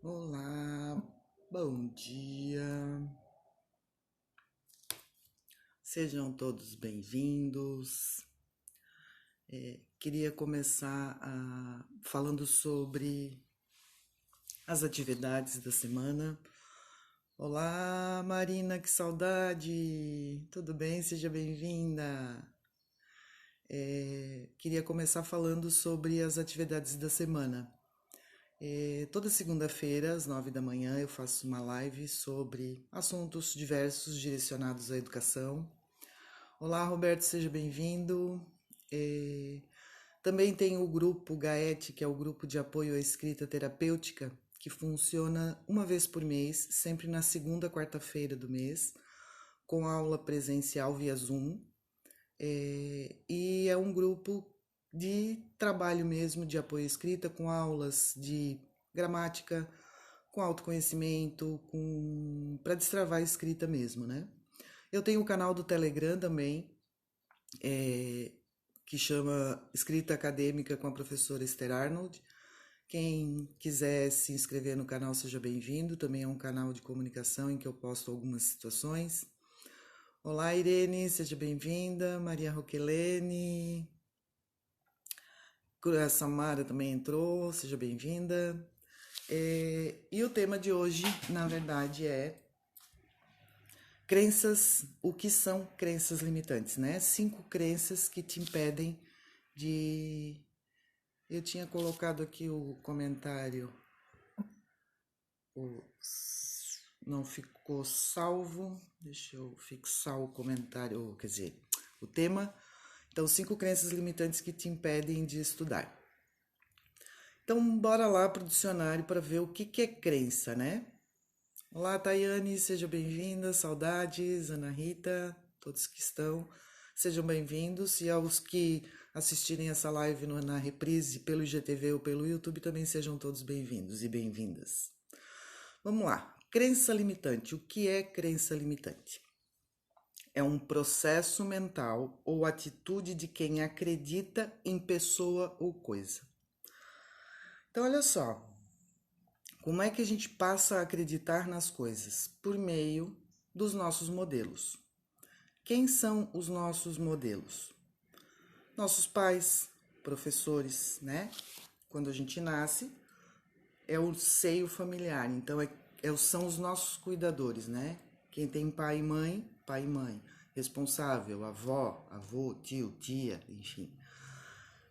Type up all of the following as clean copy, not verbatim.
Olá, bom dia. Sejam todos bem-vindos. Queria começar falando sobre as atividades da semana. Olá, Marina, que saudade! Tudo bem? Seja bem-vinda. Queria começar falando sobre as atividades da semana. Toda segunda-feira, às 9 da manhã, eu faço uma live sobre assuntos diversos direcionados à educação. Olá, Roberto, seja bem-vindo. Eh, Também tem o grupo GAET, que é o grupo de apoio à escrita terapêutica, que funciona uma vez por mês, sempre na segunda quarta-feira do mês, com aula presencial via Zoom. E é um grupo de trabalho mesmo, de apoio à escrita, com aulas de gramática, com autoconhecimento, para destravar a escrita mesmo, né? Eu tenho o canal do Telegram também, é, que chama Escrita Acadêmica com a professora Esther Arnold. Quem quiser se inscrever no canal, seja bem-vindo. Também é um canal de comunicação em que eu posto algumas situações. Olá, Irene, seja bem-vinda. Maria Roquelene. A Samara também entrou, seja bem-vinda. E o tema de hoje, na verdade, é crenças, o que são crenças limitantes, né? 5 crenças que te impedem de. Eu tinha colocado aqui o comentário, o... não ficou salvo. Deixa eu fixar o comentário, quer dizer, o tema. Então, 5 crenças limitantes que te impedem de estudar. Então, bora lá para o dicionário para ver o que é crença, né? Olá, Tayane, seja bem-vinda. Saudades, Ana Rita, todos que estão, sejam bem-vindos. E aos que assistirem essa live na reprise pelo IGTV ou pelo YouTube, também sejam todos bem-vindos e bem-vindas. Vamos lá. Crença limitante. O que é crença limitante? É um processo mental ou atitude de quem acredita em pessoa ou coisa. Então, olha só. Como é que a gente passa a acreditar nas coisas? Por meio dos nossos modelos. Quem são os nossos modelos? Nossos pais, professores, né? Quando a gente nasce, é o seio familiar, então são os nossos cuidadores, né? Quem tem pai e mãe, responsável, avó, avô, tio, tia, enfim.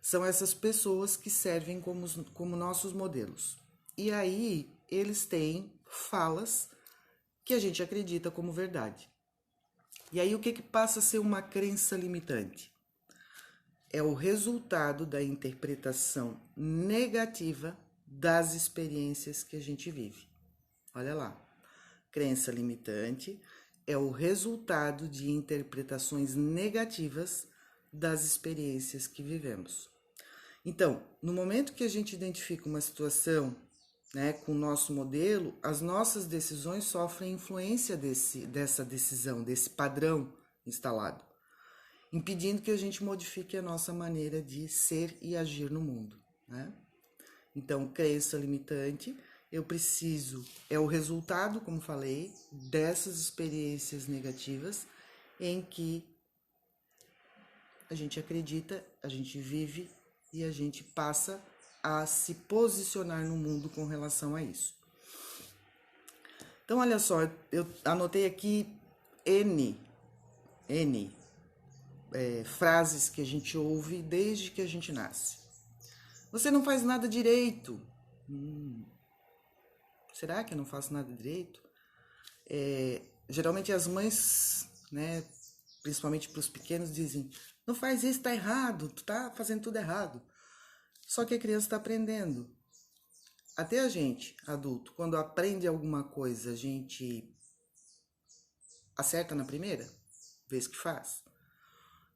São essas pessoas que servem como nossos modelos. E aí eles têm falas que a gente acredita como verdade. E aí o que passa a ser uma crença limitante? É o resultado da interpretação negativa das experiências que a gente vive. Olha lá. Crença limitante é o resultado de interpretações negativas das experiências que vivemos. Então, no momento que a gente identifica uma situação, né, com o nosso modelo, as nossas decisões sofrem influência dessa decisão, desse padrão instalado, impedindo que a gente modifique a nossa maneira de ser e agir no mundo, né? Então, crença limitante, é o resultado, como falei, dessas experiências negativas em que a gente acredita, a gente vive e a gente passa a se posicionar no mundo com relação a isso. Então, olha só, eu anotei aqui N frases que a gente ouve desde que a gente nasce. Você não faz nada direito. Será que eu não faço nada direito? Geralmente as mães, né, principalmente para os pequenos, dizem: não faz isso, tá errado, tu tá fazendo tudo errado. Só que a criança está aprendendo. Até a gente, adulto, quando aprende alguma coisa, a gente acerta na primeira vez que faz.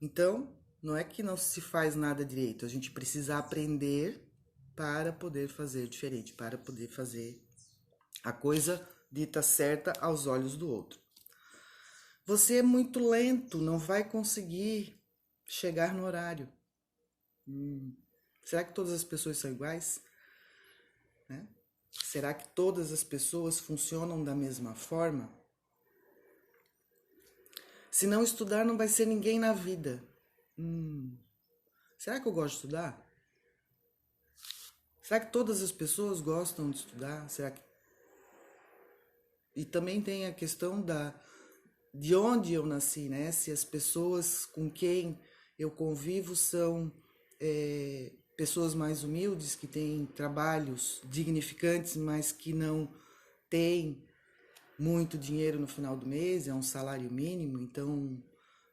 Então, não é que não se faz nada direito, a gente precisa aprender para poder fazer diferente, para poder fazer a coisa dita certa aos olhos do outro. Você é muito lento, não vai conseguir chegar no horário. Será que todas as pessoas são iguais? Né? Será que todas as pessoas funcionam da mesma forma? Se não estudar, não vai ser ninguém na vida. Será que eu gosto de estudar? Será que todas as pessoas gostam de estudar? Será que... E também tem a questão de onde eu nasci, né? Se as pessoas com quem eu convivo são pessoas mais humildes, que têm trabalhos dignificantes, mas que não têm muito dinheiro no final do mês, é um salário mínimo, então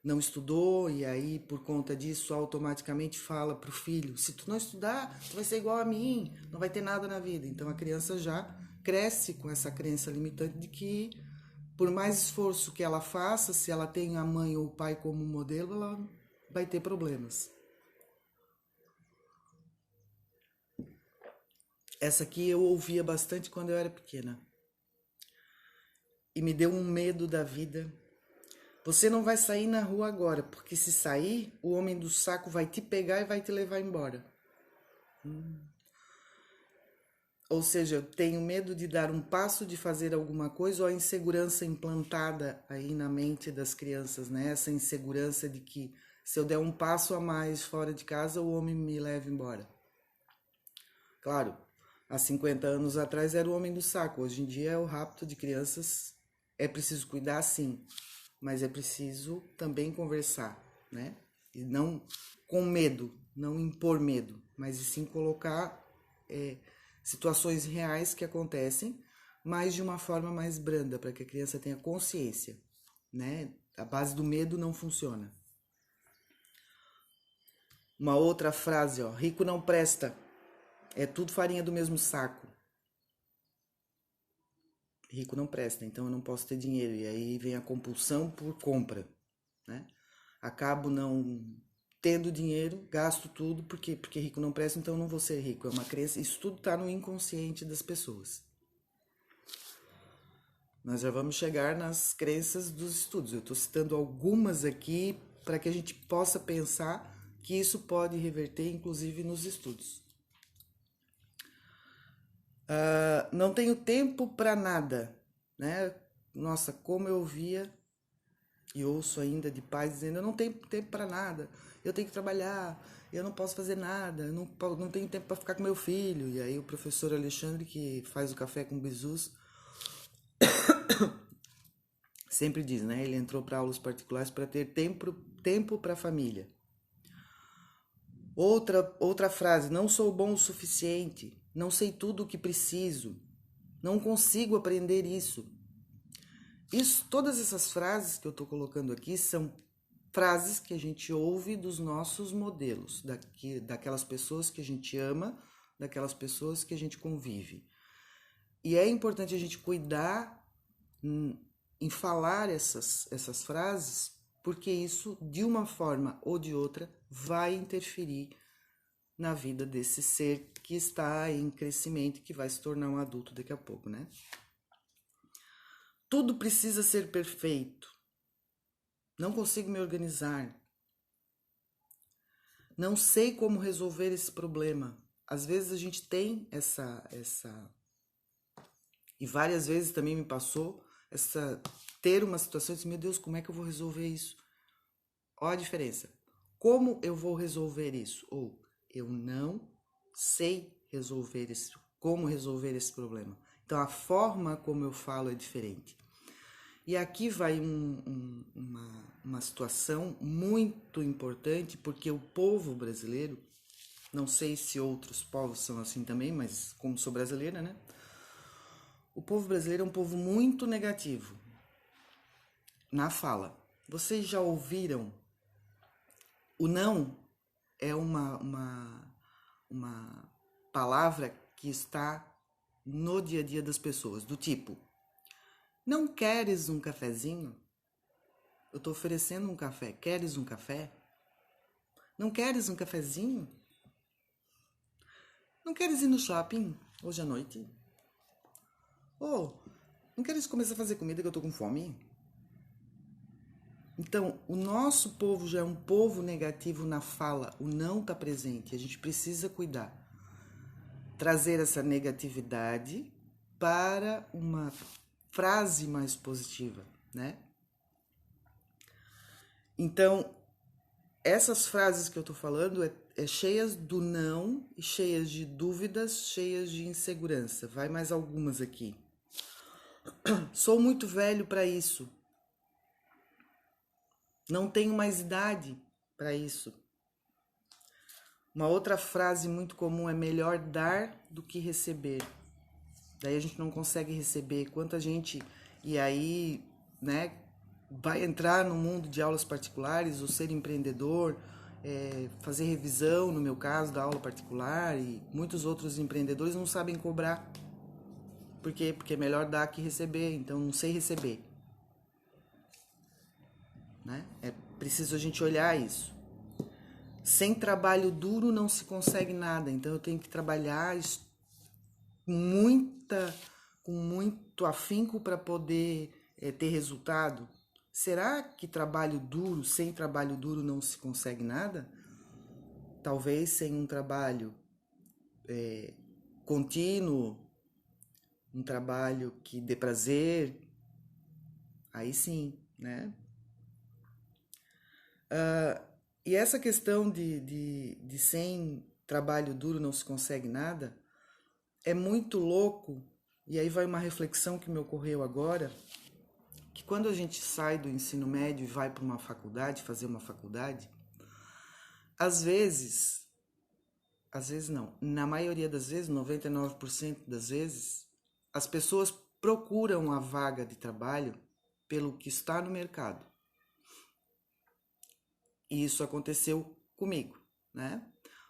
não estudou e aí por conta disso automaticamente fala para o filho, se tu não estudar, tu vai ser igual a mim, não vai ter nada na vida. Então a criança já cresce com essa crença limitante de que por mais esforço que ela faça, se ela tem a mãe ou o pai como modelo, ela vai ter problemas. Essa aqui eu ouvia bastante quando eu era pequena. E me deu um medo da vida. Você não vai sair na rua agora, porque se sair, o homem do saco vai te pegar e vai te levar embora. Ou seja, eu tenho medo de dar um passo, de fazer alguma coisa, ou a insegurança implantada aí na mente das crianças, né? Essa insegurança de que se eu der um passo a mais fora de casa, o homem me leva embora. Claro, há 50 anos atrás era o homem do saco, hoje em dia é o rapto de crianças. É preciso cuidar, sim, mas é preciso também conversar, né? E não com medo, não impor medo, mas e sim colocar situações reais que acontecem, mas de uma forma mais branda, para que a criança tenha consciência, né? A base do medo não funciona. Uma outra frase, ó, rico não presta, é tudo farinha do mesmo saco. Rico não presta, então eu não posso ter dinheiro. E aí vem a compulsão por compra, né? Acabo não tendo dinheiro, gasto tudo, porque rico não presta, então eu não vou ser rico. É uma crença, isso tudo está no inconsciente das pessoas. Nós já vamos chegar nas crenças dos estudos. Eu estou citando algumas aqui para que a gente possa pensar que isso pode reverter, inclusive, nos estudos. Não tenho tempo para nada, né? Nossa, como eu via e ouço ainda de pais dizendo, eu não tenho tempo para nada, eu tenho que trabalhar, eu não posso fazer nada, eu não tenho tempo para ficar com meu filho. E aí o professor Alexandre, que faz o café com bizus, sempre diz, né? Ele entrou para aulas particulares para ter tempo para a família. Outra frase, não sou bom o suficiente, não sei tudo o que preciso, não consigo aprender isso. Todas essas frases que eu estou colocando aqui são frases que a gente ouve dos nossos modelos, daquelas pessoas que a gente ama, daquelas pessoas que a gente convive. E é importante a gente cuidar em falar essas frases, porque isso, de uma forma ou de outra, vai interferir na vida desse ser que está em crescimento e que vai se tornar um adulto daqui a pouco, né? Tudo precisa ser perfeito. Não consigo me organizar. Não sei como resolver esse problema. Às vezes a gente tem essa e várias vezes também me passou ter uma situação de, meu Deus, como é que eu vou resolver isso? Olha a diferença. Como eu vou resolver isso? Ou eu não sei como resolver esse problema. Então a forma como eu falo é diferente. E aqui vai uma situação muito importante, porque o povo brasileiro, não sei se outros povos são assim também, mas como sou brasileira, né? O povo brasileiro é um povo muito negativo na fala. Vocês já ouviram? O não é uma palavra que está no dia a dia das pessoas, do tipo, não queres um cafezinho? Eu estou oferecendo um café. Queres um café? Não queres um cafezinho? Não queres ir no shopping hoje à noite? Oh, não queres começar a fazer comida que eu tô com fome? Então, o nosso povo já é um povo negativo na fala. O não tá presente. A gente precisa cuidar. trazer essa negatividade para uma frase mais positiva, né? Então, essas frases que eu tô falando é cheias do não, e cheias de dúvidas, cheias de insegurança. Vai mais algumas aqui. Sou muito velho para isso. Não tenho mais idade para isso. Uma outra frase muito comum é melhor dar do que receber. Daí a gente não consegue receber. Quanta gente, e aí, né, vai entrar no mundo de aulas particulares, ou ser empreendedor, fazer revisão, no meu caso, da aula particular, e muitos outros empreendedores não sabem cobrar. Por quê? Porque é melhor dar que receber, então não sei receber. Né? É preciso a gente olhar isso. Sem trabalho duro não se consegue nada, então eu tenho que trabalhar com muito afinco para poder ter resultado. Será que trabalho duro, sem trabalho duro não se consegue nada? Talvez sem um trabalho contínuo, um trabalho que dê prazer, aí sim, né? E essa questão de sem trabalho duro não se consegue nada é muito louco, e aí vai uma reflexão que me ocorreu agora, que quando a gente sai do ensino médio e vai para uma faculdade, fazer uma faculdade, às vezes não, na maioria das vezes, 99% das vezes, as pessoas procuram a vaga de trabalho pelo que está no mercado. E isso aconteceu comigo, né?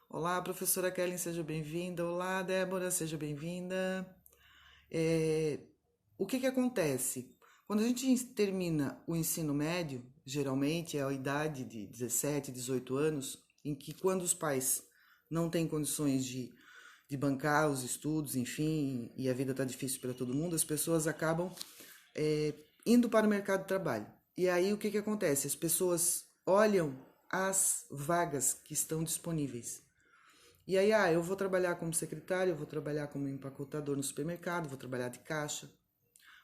Olá, professora Kellen, seja bem-vinda. Olá, Débora, seja bem-vinda. O que acontece? Quando a gente termina o ensino médio, geralmente é a idade de 17, 18 anos, em que quando os pais não têm condições de bancar os estudos, enfim, e a vida está difícil para todo mundo, as pessoas acabam indo para o mercado de trabalho. E aí o que acontece? As pessoas olham as vagas que estão disponíveis. E aí, eu vou trabalhar como secretário, eu vou trabalhar como empacotador no supermercado, vou trabalhar de caixa.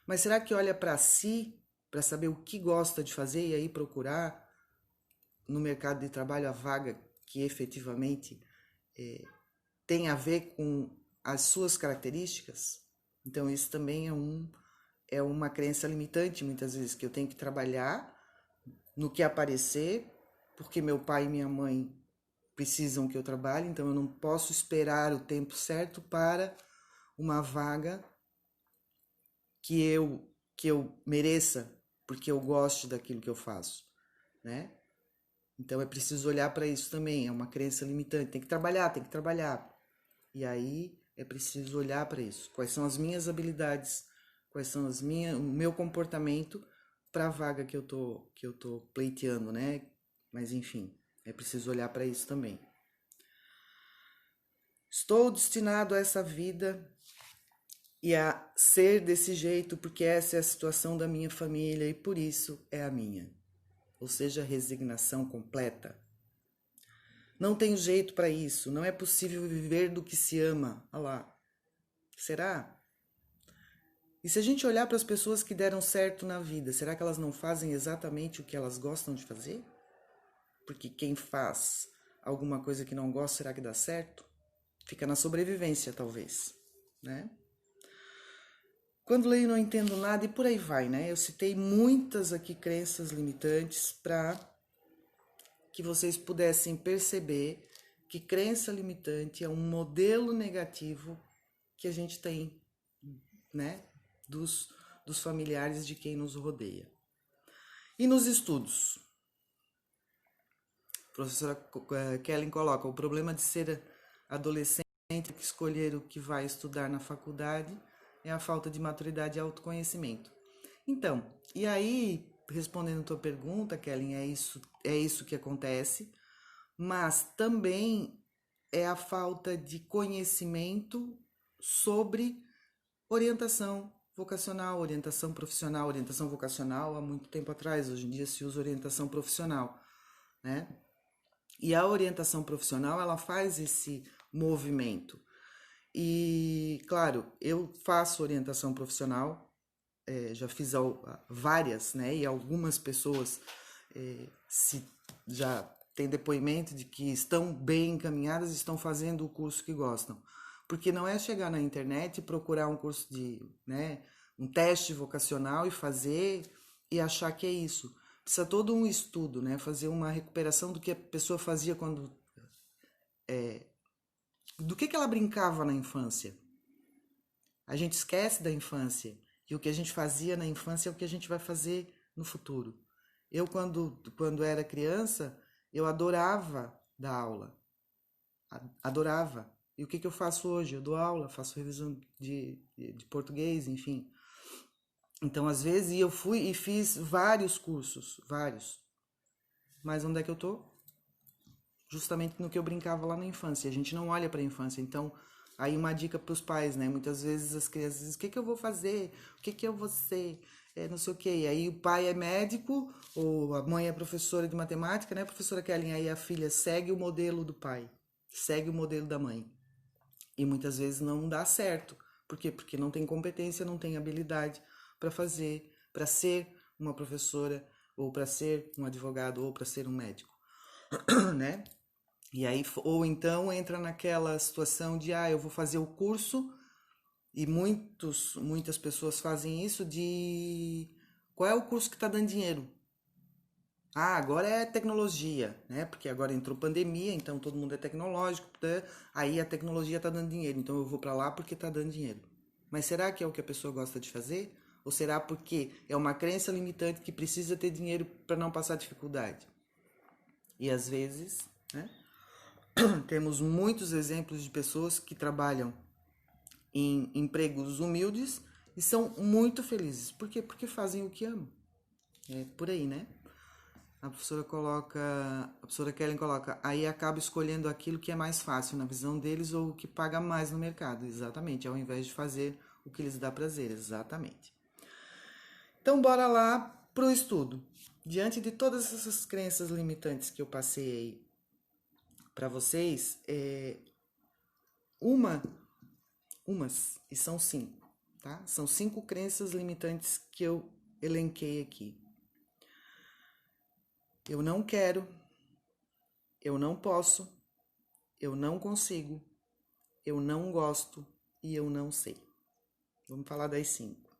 Mas será que olha para si, para saber o que gosta de fazer e aí procurar no mercado de trabalho a vaga que efetivamente tem a ver com as suas características? Então, isso também é uma crença limitante, muitas vezes, que eu tenho que trabalhar no que aparecer, porque meu pai e minha mãe precisam que eu trabalhe, então eu não posso esperar o tempo certo para uma vaga que eu mereça, porque eu gosto daquilo que eu faço, né? Então é preciso olhar para isso também, é uma crença limitante, tem que trabalhar. E aí é preciso olhar para isso. Quais são as minhas habilidades, quais são o meu comportamento para a vaga que eu tô pleiteando, né? Mas enfim, é preciso olhar para isso também. Estou destinado a essa vida e a ser desse jeito porque essa é a situação da minha família e por isso é a minha. Ou seja, resignação completa. Não tem jeito para isso, não é possível viver do que se ama. Olha lá. Será? E se a gente olhar para as pessoas que deram certo na vida, será que elas não fazem exatamente o que elas gostam de fazer? Porque quem faz alguma coisa que não gosta, será que dá certo? Fica na sobrevivência, talvez, né? Quando leio não entendo nada e por aí vai, né? Eu citei muitas aqui crenças limitantes para que vocês pudessem perceber que crença limitante é um modelo negativo que a gente tem, né? Dos familiares de quem nos rodeia. E nos estudos? A professora Kellen coloca: o problema de ser adolescente que escolher o que vai estudar na faculdade é a falta de maturidade e autoconhecimento. Então, e aí, respondendo a tua pergunta, Kellen, é isso que acontece, mas também é a falta de conhecimento sobre orientação vocacional, orientação profissional, orientação vocacional há muito tempo atrás, hoje em dia se usa orientação profissional, né? E a orientação profissional, ela faz esse movimento. E, claro, eu faço orientação profissional, já fiz várias, né? E algumas pessoas se já têm depoimento de que estão bem encaminhadas e estão fazendo o curso que gostam. Porque não é chegar na internet e procurar um curso de, né, um teste vocacional e fazer e achar que é isso. Precisa todo um estudo, né? Fazer uma recuperação do que a pessoa fazia quando do que ela brincava na infância. A gente esquece da infância e o que a gente fazia na infância é o que a gente vai fazer no futuro. Eu, quando era criança, eu adorava dar aula. Adorava. E o que eu faço hoje? Eu dou aula, faço revisão de português, enfim. Então, às vezes, eu fui e fiz vários cursos, vários. Mas onde é que eu tô? Justamente no que eu brincava lá na infância. A gente não olha para a infância. Então, aí uma dica para os pais, né? Muitas vezes as crianças dizem: o que eu vou fazer? O que eu vou ser? Não sei o quê. E aí o pai é médico, ou a mãe é professora de matemática, né, professora Kelly? Aí a filha segue o modelo do pai, segue o modelo da mãe. E muitas vezes não dá certo. Por quê? Porque não tem competência, não tem habilidade para fazer, para ser uma professora, ou para ser um advogado, ou para ser um médico, né? E aí, ou então entra naquela situação de, eu vou fazer o curso, e muitas pessoas fazem isso de qual é o curso que está dando dinheiro? Agora é tecnologia, né? Porque agora entrou pandemia, então todo mundo é tecnológico, né? Aí a tecnologia está dando dinheiro, então eu vou para lá porque está dando dinheiro. Mas será que é o que a pessoa gosta de fazer? Ou será porque é uma crença limitante que precisa ter dinheiro para não passar dificuldade? E às vezes, né? Temos muitos exemplos de pessoas que trabalham em empregos humildes e são muito felizes. Por quê? Porque fazem o que amam. É por aí, né? A professora Kellen coloca, aí acaba escolhendo aquilo que é mais fácil na visão deles ou o que paga mais no mercado. Exatamente, ao invés de fazer o que lhes dá prazer. Exatamente. Então, bora lá pro estudo. Diante de todas essas crenças limitantes que eu passei aí para vocês, umas, e são 5, tá? São 5 crenças limitantes que eu elenquei aqui. Eu não quero, eu não posso, eu não consigo, eu não gosto e eu não sei. Vamos falar das 5.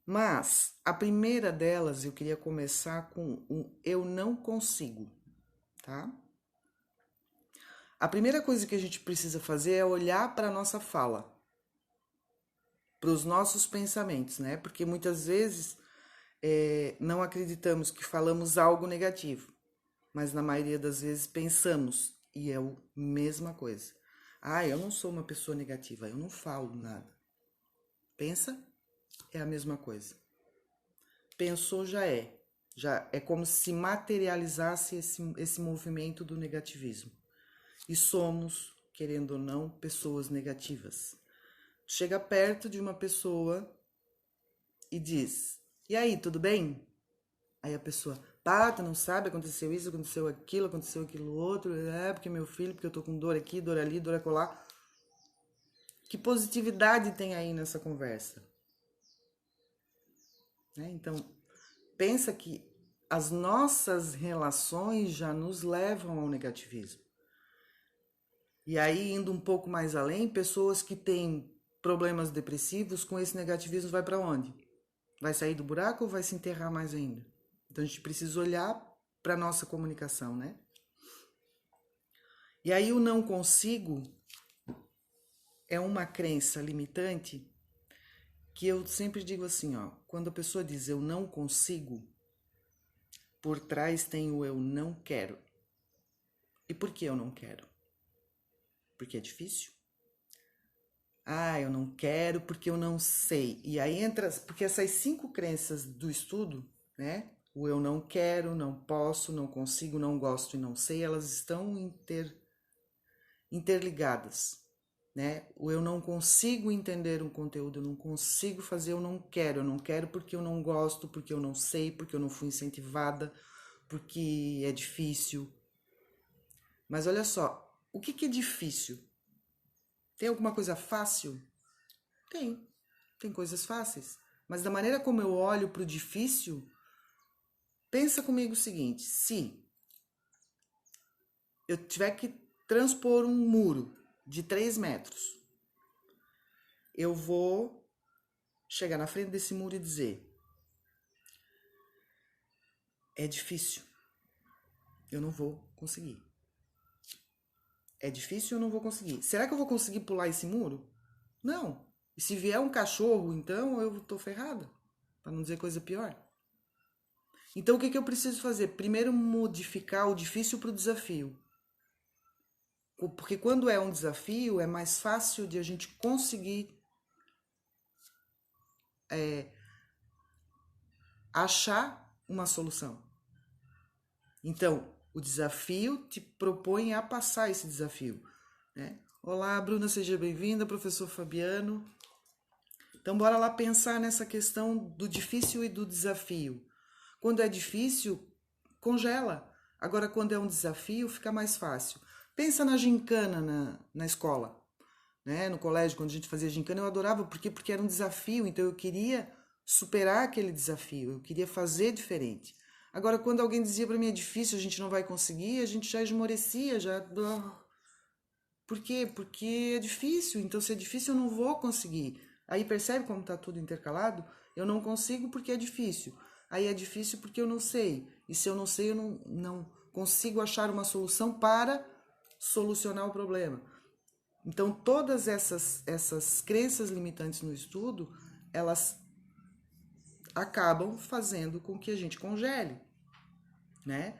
Mas a primeira delas eu queria começar com um eu não consigo, tá? A primeira coisa que a gente precisa fazer é olhar para a nossa fala, para os nossos pensamentos, né? Porque muitas vezes não acreditamos que falamos algo negativo, mas na maioria das vezes pensamos e é a mesma coisa. Eu não sou uma pessoa negativa, eu não falo nada. Pensa, é a mesma coisa. Pensou, já é como se materializasse esse movimento do negativismo. E somos, querendo ou não, pessoas negativas. Chega perto de uma pessoa e diz: e aí, tudo bem? Aí a pessoa: tu não sabe, aconteceu isso, aconteceu aquilo outro, porque meu filho, porque eu tô com dor aqui, dor ali, dor acolá. Que positividade tem aí nessa conversa? Então, pensa que as nossas relações já nos levam ao negativismo. E aí, indo um pouco mais além, pessoas que têm problemas depressivos, com esse negativismo vai para onde? Vai sair do buraco ou vai se enterrar mais ainda? Então a gente precisa olhar para a nossa comunicação, né? E aí o não consigo é uma crença limitante que eu sempre digo assim, quando a pessoa diz eu não consigo, por trás tem o eu não quero. E por que eu não quero? Porque é difícil? Eu não quero porque eu não sei. E aí entra, porque essas 5 crenças do estudo, né? O eu não quero, não posso, não consigo, não gosto e não sei, elas estão interligadas, né? O eu não consigo entender um conteúdo, eu não consigo fazer, eu não quero porque eu não gosto, porque eu não sei, porque eu não fui incentivada, porque é difícil. Mas olha só, o que é difícil? Tem alguma coisa fácil? Tem. Tem coisas fáceis. Mas da maneira como eu olho para o difícil, pensa comigo o seguinte: se eu tiver que transpor um muro de 3 metros, eu vou chegar na frente desse muro e dizer: é difícil, eu não vou conseguir. É difícil, eu não vou conseguir. Será que eu vou conseguir pular esse muro? Não. E se vier um cachorro, então eu tô ferrada, para não dizer coisa pior. Então o que eu preciso fazer? Primeiro modificar o difícil para o desafio. Porque quando é um desafio, é mais fácil de a gente conseguir achar uma solução. Então, o desafio te propõe a passar esse desafio, né? Olá, Bruna, seja bem-vinda, professor Fabiano. Então, bora lá pensar nessa questão do difícil e do desafio. Quando é difícil, congela. Agora, quando é um desafio, fica mais fácil. Pensa na gincana na escola, né? No colégio, quando a gente fazia gincana, eu adorava. Por quê? Porque era um desafio, então eu queria superar aquele desafio, eu queria fazer diferente. Agora, quando alguém dizia para mim é difícil, a gente não vai conseguir, a gente já esmorecia, já... Por quê? Porque é difícil, então se é difícil eu não vou conseguir. Aí percebe como está tudo intercalado? Eu não consigo porque é difícil. Aí é difícil porque eu não sei. E se eu não sei, eu não consigo achar uma solução para solucionar o problema. Então, todas essas crenças limitantes no estudo, elas acabam fazendo com que a gente congele, né?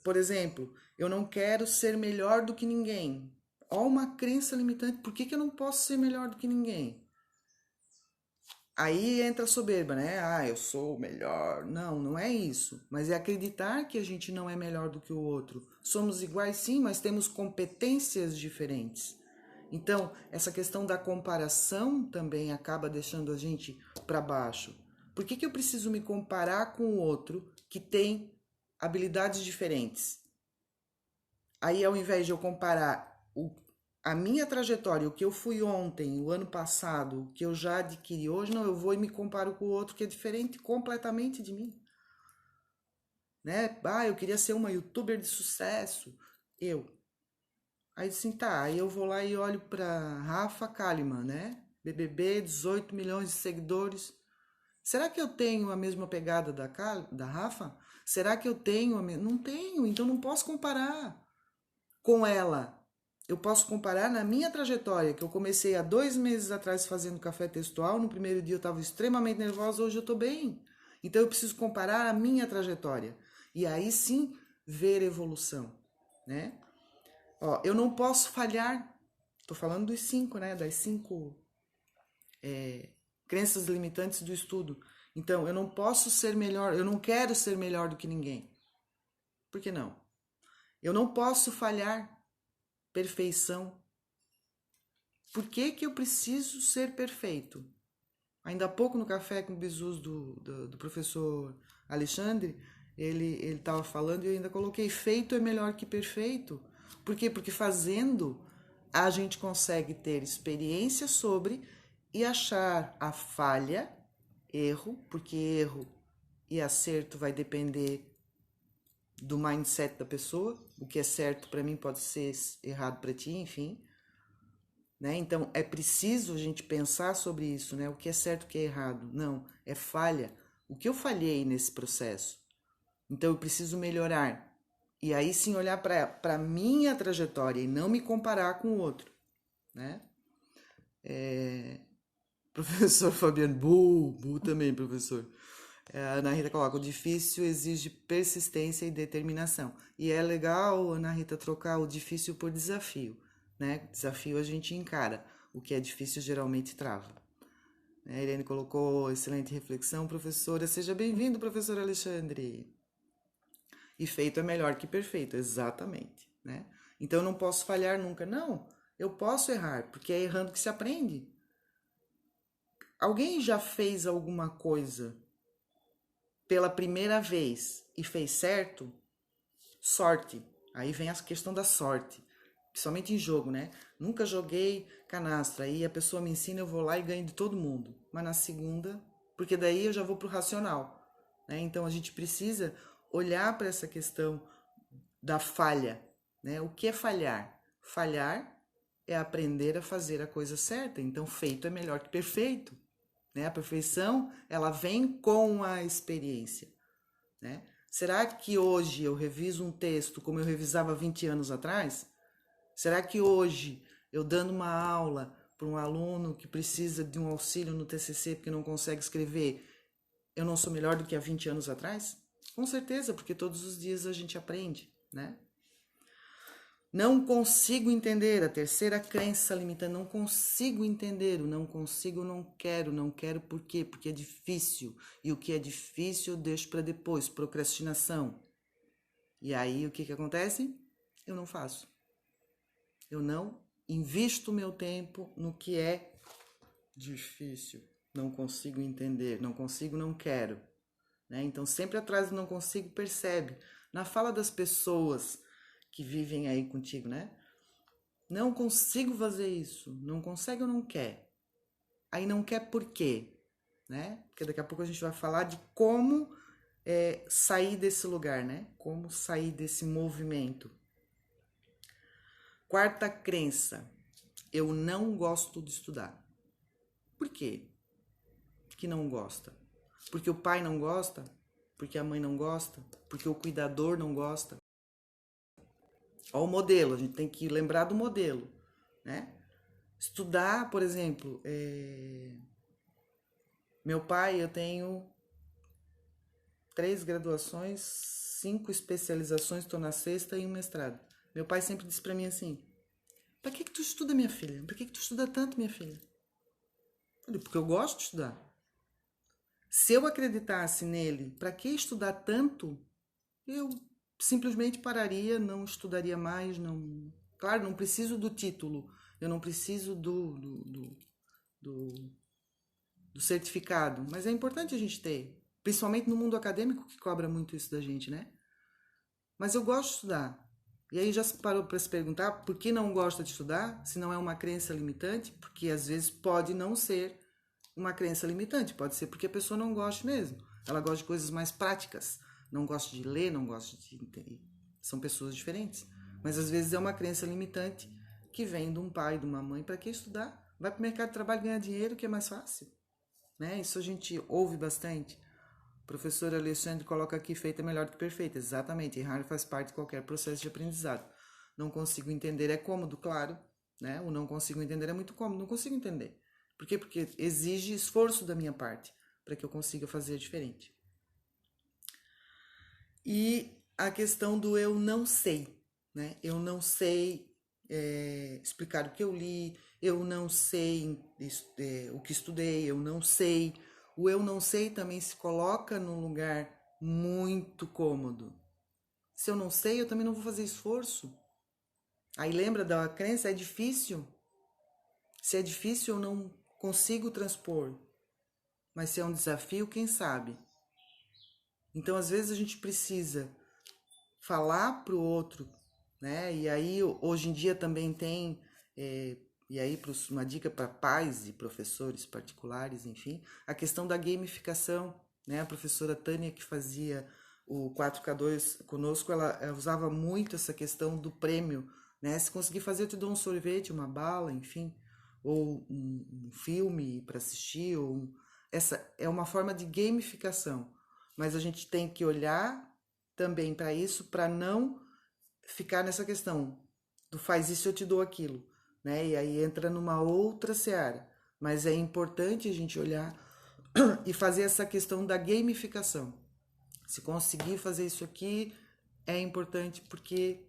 Por exemplo, eu não quero ser melhor do que ninguém. Ó, uma crença limitante. Por que eu não posso ser melhor do que ninguém? Aí entra a soberba, né? Ah, eu sou o melhor. Não, não é isso. Mas é acreditar que a gente não é melhor do que o outro. Somos iguais, sim, mas temos competências diferentes. Então, essa questão da comparação também acaba deixando a gente para baixo. Por que eu preciso me comparar com o outro que tem habilidades diferentes? Aí, ao invés de eu comparar a minha trajetória, o que eu fui ontem, o ano passado, o que eu já adquiri hoje, não, eu vou e me comparo com o outro que é diferente completamente de mim. Né? Ah, eu queria ser uma youtuber de sucesso. Aí assim, tá, aí eu vou lá e olho para Rafa Kalimann, né? BBB, 18 milhões de seguidores. Será que eu tenho a mesma pegada da Rafa? Será que eu tenho a mesma? Não tenho, então não posso comparar com ela. Eu posso comparar na minha trajetória, que eu comecei há 2 meses atrás fazendo café textual. No primeiro dia eu estava extremamente nervosa, hoje eu estou bem. Então eu preciso comparar a minha trajetória. E aí sim ver evolução, né? Ó, eu não posso falhar. Tô falando dos 5, né? Das 5 crenças limitantes do estudo. Então, eu não posso ser melhor, eu não quero ser melhor do que ninguém. Por que não? Eu não posso falhar. Perfeição. Por que eu preciso ser perfeito? Ainda há pouco no café com bisus do professor Alexandre, ele estava falando e eu ainda coloquei: feito é melhor que perfeito. Por quê? Porque fazendo a gente consegue ter experiência sobre e achar a falha, erro, porque erro e acerto vai depender do mindset da pessoa. O que é certo para mim pode ser errado para ti, enfim. Né? Então, é preciso a gente pensar sobre isso, né? O que é certo, o que é errado. Não, é falha. O que eu falhei nesse processo? Então, eu preciso melhorar. E aí sim olhar para a minha trajetória e não me comparar com o outro, né? Professor Fabiano, bu também, professor. A Ana Rita coloca: o difícil exige persistência e determinação. E é legal, Ana Rita, trocar o difícil por desafio, né? Desafio a gente encara, o que é difícil geralmente trava. A Irene colocou: excelente reflexão, professora. Seja bem-vindo, professor Alexandre. E feito é melhor que perfeito, exatamente, né? Então eu não posso falhar nunca. Não, eu posso errar, porque é errando que se aprende. Alguém já fez alguma coisa pela primeira vez e fez certo? Sorte. Aí vem a questão da sorte. principalmente em jogo, né? Nunca joguei canastra, aí a pessoa me ensina, eu vou lá e ganho de todo mundo. Mas na segunda, porque daí eu já vou pro racional, né? Então a gente precisa olhar para essa questão da falha, né? O que é falhar? Falhar é aprender a fazer a coisa certa. Então feito é melhor que perfeito, né? A perfeição, ela vem com a experiência, né? Será que hoje eu reviso um texto como eu revisava 20 anos atrás? Será que hoje, eu dando uma aula para um aluno que precisa de um auxílio no TCC porque não consegue escrever, eu não sou melhor do que há 20 anos atrás? Com certeza, porque todos os dias a gente aprende, né? Não consigo entender, a terceira crença limitante, não consigo entender, o não consigo, não quero por quê? Porque é difícil, e o que é difícil eu deixo para depois, procrastinação. E aí o que que acontece? Eu não faço. Eu não invisto meu tempo no que é difícil, não consigo entender, não consigo, não quero, né? Então sempre atrás do não consigo, percebe. Na fala das pessoas que vivem aí contigo, né? Não consigo fazer isso, não consegue ou não quer. Aí não quer por quê, né? Porque daqui a pouco a gente vai falar de como sair desse lugar, né? Como sair desse movimento. Quarta crença, eu não gosto de estudar. Por quê que não gosta? Porque o pai não gosta? Porque a mãe não gosta? Porque o cuidador não gosta? Ó, o modelo, a gente tem que lembrar do modelo, né? Estudar, por exemplo, meu pai, eu tenho 3 graduações, 5 especializações, estou na sexta e um mestrado. Meu pai sempre disse para mim assim, para que tu estuda, minha filha? Para que tu estuda tanto, minha filha? Eu falei, porque eu gosto de estudar. Se eu acreditasse nele, para que estudar tanto? Eu simplesmente pararia, não estudaria mais, não. Claro, não preciso do título, eu não preciso do, do certificado, mas é importante a gente ter, principalmente no mundo acadêmico que cobra muito isso da gente, né? Mas eu gosto de estudar. E aí já se parou para se perguntar por que não gosta de estudar, se não é uma crença limitante, porque às vezes pode não ser uma crença limitante, pode ser porque a pessoa não gosta mesmo. Ela gosta de coisas mais práticas, não gosta de ler, não gosta de entender. São pessoas diferentes. Mas às vezes é uma crença limitante que vem de um pai, de uma mãe, para que estudar? Vai para o mercado de trabalho ganhar dinheiro, que é mais fácil. Né? Isso a gente ouve bastante. O professor Alexandre coloca aqui, feita é melhor do que perfeita. Exatamente, errar faz parte de qualquer processo de aprendizado. Não consigo entender é cômodo, claro. Né? O não consigo entender é muito cômodo, não consigo entender. Por quê? Porque exige esforço da minha parte para que eu consiga fazer diferente. E a questão do eu não sei, né? Eu não sei explicar o que eu li, eu não sei o que estudei, eu não sei. O eu não sei também se coloca num lugar muito cômodo. Se eu não sei, eu também não vou fazer esforço. Aí lembra da crença, é difícil. Se é difícil, eu não consigo transpor. Mas se é um desafio, quem sabe? Então, às vezes, a gente precisa falar para o outro, né? E aí, hoje em dia também tem, e aí uma dica para pais e professores particulares, enfim, a questão da gamificação, né? A professora Tânia, que fazia o 4K2 conosco, ela usava muito essa questão do prêmio, né? Se conseguir fazer, eu te dou um sorvete, uma bala, enfim, ou um filme para assistir, essa é uma forma de gamificação, mas a gente tem que olhar também para isso, para não ficar nessa questão do faz isso eu te dou aquilo, né? E aí entra numa outra seara, mas é importante a gente olhar e fazer essa questão da gamificação. Se conseguir fazer isso aqui, é importante porque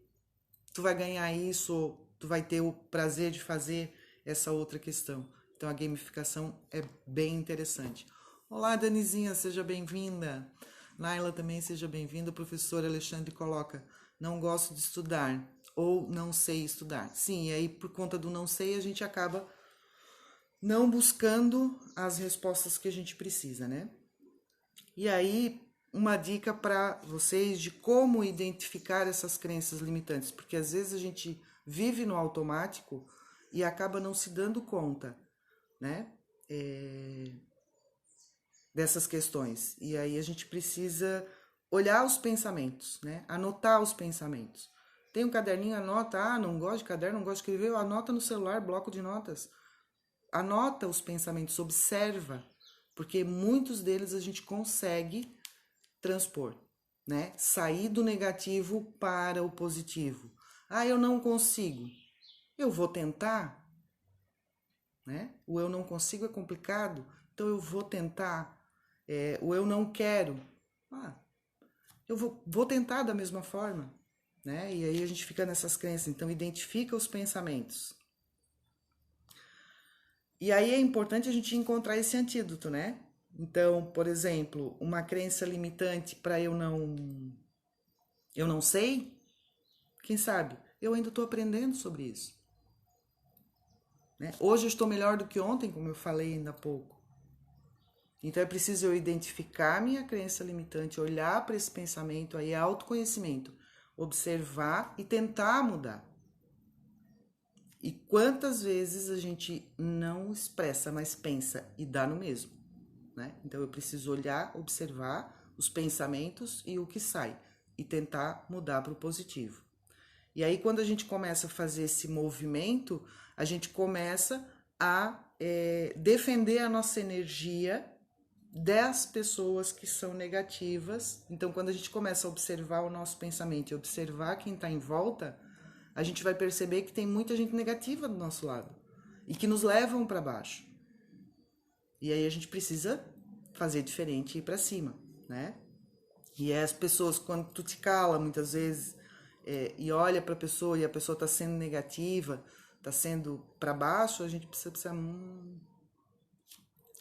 tu vai ganhar isso, tu vai ter o prazer de fazer essa outra questão. Então a gamificação é bem interessante. Olá, Danizinha, seja bem-vinda. Naila também seja bem-vinda. O professor Alexandre coloca, não gosto de estudar ou não sei estudar. Sim, e aí por conta do não sei a gente acaba não buscando as respostas que a gente precisa, né? E aí, uma dica para vocês de como identificar essas crenças limitantes, porque às vezes a gente vive no automático e acaba não se dando conta, né? Dessas questões. E aí a gente precisa olhar os pensamentos, né? Anotar os pensamentos. Tem um caderninho, anota. Não gosto de caderno, não gosto de escrever. Anota no celular, bloco de notas. Anota os pensamentos, observa, porque muitos deles a gente consegue transpor, né? Sair do negativo para o positivo. Eu não consigo. Eu vou tentar, né? O eu não consigo é complicado, então eu vou tentar. O eu não quero. Eu vou tentar da mesma forma, né? E aí a gente fica nessas crenças. Então, identifica os pensamentos. E aí é importante a gente encontrar esse antídoto, né? Então, por exemplo, uma crença limitante para eu não sei, quem sabe? Eu ainda estou aprendendo sobre isso. Né? Hoje eu estou melhor do que ontem, como eu falei ainda há pouco. Então é preciso eu identificar minha crença limitante, olhar para esse pensamento aí, autoconhecimento, observar e tentar mudar. E quantas vezes a gente não expressa, mas pensa e dá no mesmo, né? Então eu preciso olhar, observar os pensamentos e o que sai e tentar mudar para o positivo. E aí quando a gente começa a fazer esse movimento, a gente começa a defender a nossa energia das pessoas que são negativas. Então quando a gente começa a observar o nosso pensamento e observar quem está em volta, a gente vai perceber que tem muita gente negativa do nosso lado e que nos levam para baixo. E aí a gente precisa fazer diferente e ir para cima, né? E as pessoas, quando tu te cala muitas vezes e olha para a pessoa e a pessoa está sendo negativa, está sendo para baixo, a gente precisa pensar,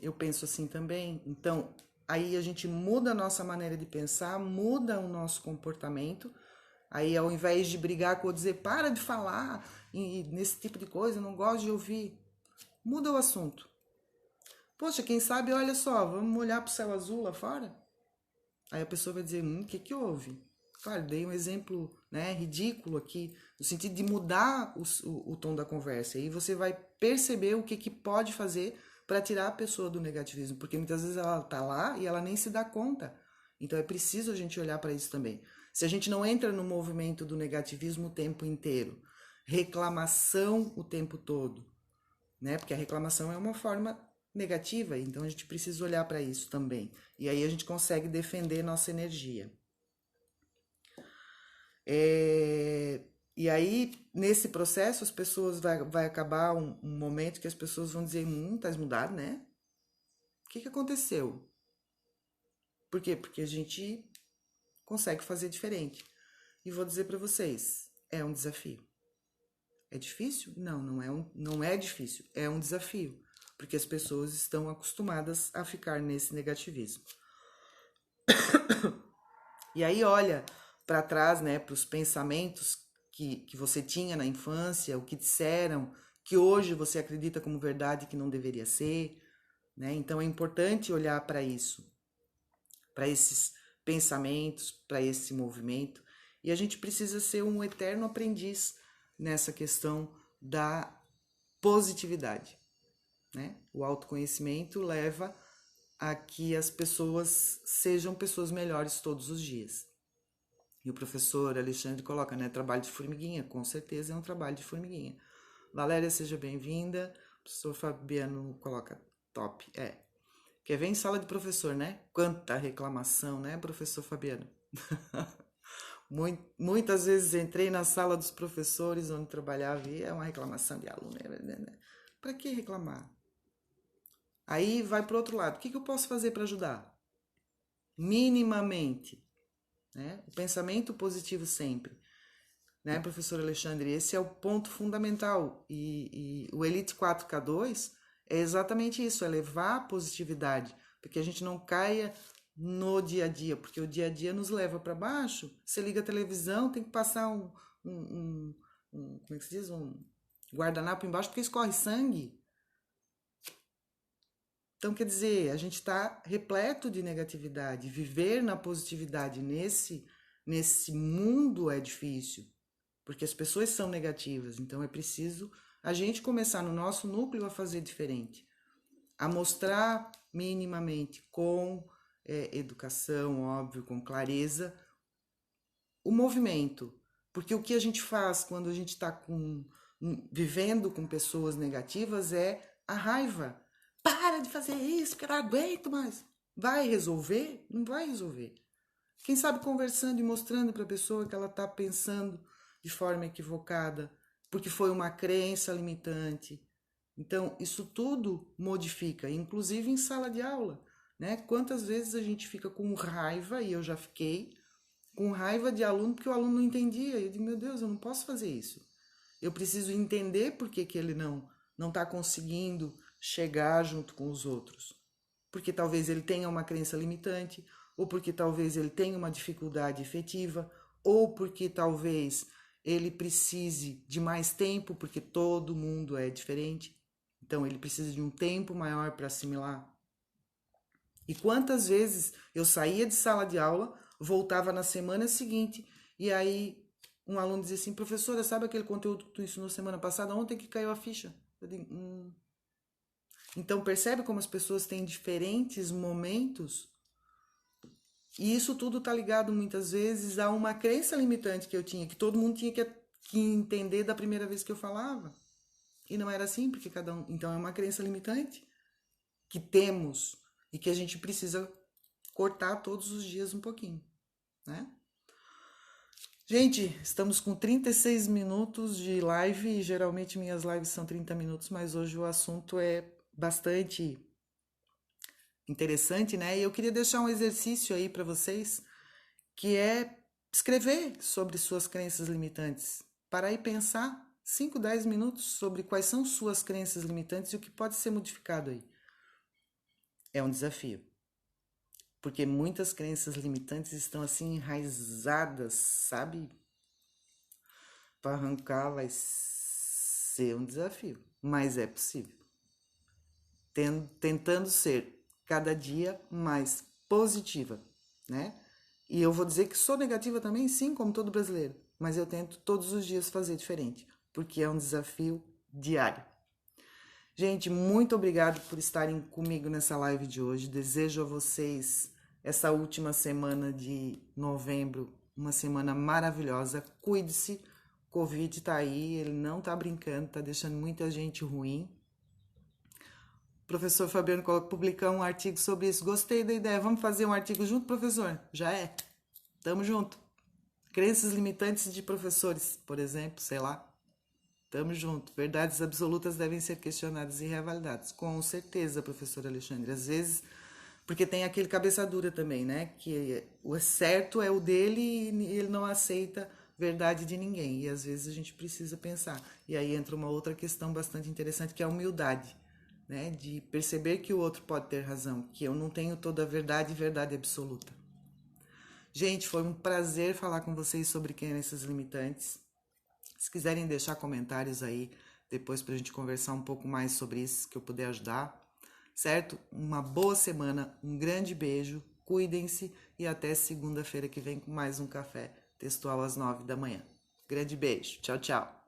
eu penso assim também. Então, aí a gente muda a nossa maneira de pensar, muda o nosso comportamento. Aí, ao invés de brigar com o dizer, para de falar nesse tipo de coisa, eu não gosto de ouvir, muda o assunto. Poxa, quem sabe, olha só, vamos olhar para o céu azul lá fora? Aí a pessoa vai dizer, o que houve? Claro, dei um exemplo, né, ridículo aqui, no sentido de mudar o tom da conversa. E aí você vai perceber o que pode fazer para tirar a pessoa do negativismo, porque muitas vezes ela está lá e ela nem se dá conta. Então é preciso a gente olhar para isso também. Se a gente não entra no movimento do negativismo o tempo inteiro, reclamação o tempo todo, né? Porque a reclamação é uma forma negativa, então a gente precisa olhar para isso também. E aí a gente consegue defender nossa energia. E aí, nesse processo, as pessoas vai acabar um momento que as pessoas vão dizer, tá mudado, né? O que aconteceu? Por quê? Porque a gente consegue fazer diferente. E vou dizer para vocês, é um desafio. É difícil? Não é difícil, é um desafio, porque as pessoas estão acostumadas a ficar nesse negativismo. E aí olha para trás, né, para os pensamentos que você tinha na infância, o que disseram, que hoje você acredita como verdade que não deveria ser, né? Então é importante olhar para isso, para esses pensamentos, para esse movimento, e a gente precisa ser um eterno aprendiz nessa questão da positividade, né? O autoconhecimento leva a que as pessoas sejam pessoas melhores todos os dias. E o professor Alexandre coloca, né? Trabalho de formiguinha, com certeza é um trabalho de formiguinha. Valéria, seja bem-vinda. O professor Fabiano coloca top. Quer ver em sala de professor, né? Quanta reclamação, né, professor Fabiano? Muitas vezes entrei na sala dos professores onde trabalhava e é uma reclamação de aluno. Para que reclamar? Aí vai para o outro lado. O que eu posso fazer para ajudar? Minimamente. Né? O pensamento positivo sempre. Né, professor Alexandre? Esse é o ponto fundamental. E o Elite 4K2 é exatamente isso, é levar a positividade, porque a gente não caia no dia a dia, porque o dia a dia nos leva para baixo. Você liga a televisão, tem que passar como é que se diz? Um guardanapo embaixo, porque escorre sangue. Então, quer dizer, a gente está repleto de negatividade. Viver na positividade nesse mundo é difícil, porque as pessoas são negativas. Então é preciso a gente começar no nosso núcleo a fazer diferente, a mostrar minimamente com educação, óbvio, com clareza, o movimento. Porque o que a gente faz quando a gente está vivendo com pessoas negativas é a raiva. Para de fazer isso, que eu não aguento mais. Vai resolver? Não vai resolver. Quem sabe conversando e mostrando para a pessoa que ela está pensando de forma equivocada, porque foi uma crença limitante. Então, isso tudo modifica, inclusive em sala de aula, né? Quantas vezes a gente fica com raiva, e eu já fiquei, com raiva de aluno porque o aluno não entendia. Eu digo, meu Deus, eu não posso fazer isso. Eu preciso entender por que ele não está conseguindo chegar junto com os outros. Porque talvez ele tenha uma crença limitante, ou porque talvez ele tenha uma dificuldade efetiva, ou porque talvez ele precise de mais tempo, porque todo mundo é diferente. Então ele precisa de um tempo maior para assimilar. E quantas vezes eu saía de sala de aula, voltava na semana seguinte, e aí um aluno dizia assim, professora, sabe aquele conteúdo que tu ensinou semana passada? Ontem que caiu a ficha. Eu digo, Então percebe como as pessoas têm diferentes momentos? E isso tudo está ligado muitas vezes a uma crença limitante que eu tinha, que todo mundo tinha que entender da primeira vez que eu falava. E não era assim, porque cada um... Então é uma crença limitante que temos e que a gente precisa cortar todos os dias um pouquinho, né? Gente, estamos com 36 minutos de live e geralmente minhas lives são 30 minutos, mas hoje o assunto é bastante interessante, né? E eu queria deixar um exercício aí para vocês, que é escrever sobre suas crenças limitantes. Parar e pensar 5, 10 minutos sobre quais são suas crenças limitantes e o que pode ser modificado aí. É um desafio. Porque muitas crenças limitantes estão assim enraizadas, sabe? Para arrancar vai ser um desafio, mas é possível. Tentando ser cada dia mais positiva, né? E eu vou dizer que sou negativa também, sim, como todo brasileiro, mas eu tento todos os dias fazer diferente, porque é um desafio diário. Gente, muito obrigado por estarem comigo nessa live de hoje. Desejo a vocês essa última semana de novembro, uma semana maravilhosa. Cuide-se, o Covid tá aí, ele não tá brincando, tá deixando muita gente ruim. O professor Fabiano publicou um artigo sobre isso. Gostei da ideia. Vamos fazer um artigo junto, professor? Já é. Tamo junto. Crenças limitantes de professores, por exemplo, sei lá. Tamo junto. Verdades absolutas devem ser questionadas e reavaliadas. Com certeza, professor Alexandre. Às vezes, porque tem aquele cabeça dura também, né? Que o certo é o dele e ele não aceita verdade de ninguém. E às vezes a gente precisa pensar. E aí entra uma outra questão bastante interessante, que é a humildade, né? De perceber que o outro pode ter razão, que eu não tenho toda a verdade e verdade absoluta. Gente, foi um prazer falar com vocês sobre crenças limitantes. Se quiserem deixar comentários aí depois pra gente conversar um pouco mais sobre isso, que eu puder ajudar, certo? Uma boa semana, um grande beijo, cuidem-se e até segunda-feira que vem com mais um café textual às 9 da manhã. Grande beijo, tchau, tchau.